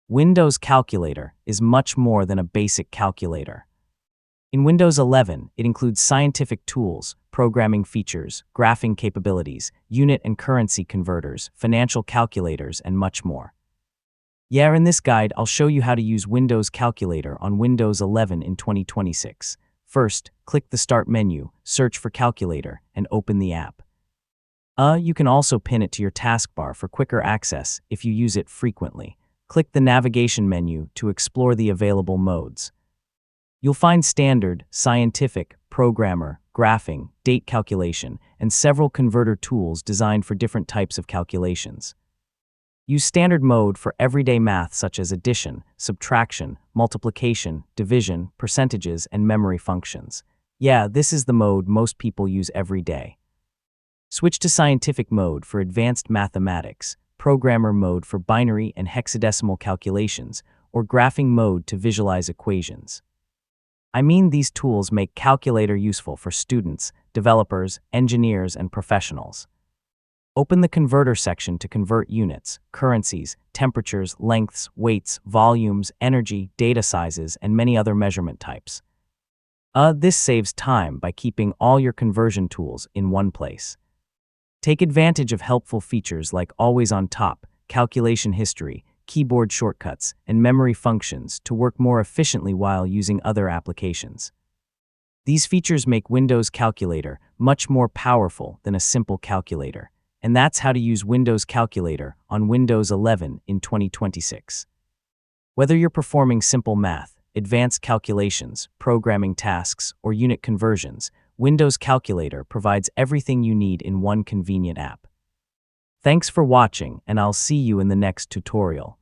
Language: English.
Windows Calculator is much more than a basic calculator. In Windows 11, it includes scientific tools, programming features, graphing capabilities, unit and currency converters, financial calculators, and much more. In this guide, I'll show you how to use Windows Calculator on Windows 11 in 2026. First, click the Start menu, search for Calculator, and open the app. You can also pin it to your taskbar for quicker access if you use it frequently. Click the navigation menu to explore the available modes. You'll find standard, scientific, programmer, graphing, date calculation, and several converter tools designed for different types of calculations. Use standard mode for everyday math such as addition, subtraction, multiplication, division, percentages, and memory functions. This is the mode most people use every day. Switch to scientific mode for advanced mathematics, programmer mode for binary and hexadecimal calculations, or graphing mode to visualize equations. These tools make Calculator useful for students, developers, engineers, and professionals. Open the Converter section to convert units, currencies, temperatures, lengths, weights, volumes, energy, data sizes, and many other measurement types. This saves time by keeping all your conversion tools in one place. Take advantage of helpful features like Always on Top, calculation history, keyboard shortcuts, and memory functions to work more efficiently while using other applications. These features make Windows Calculator much more powerful than a simple calculator, and that's how to use Windows Calculator on Windows 11 in 2026. Whether you're performing simple math, advanced calculations, programming tasks, or unit conversions, Windows Calculator provides everything you need in one convenient app. Thanks for watching, and I'll see you in the next tutorial.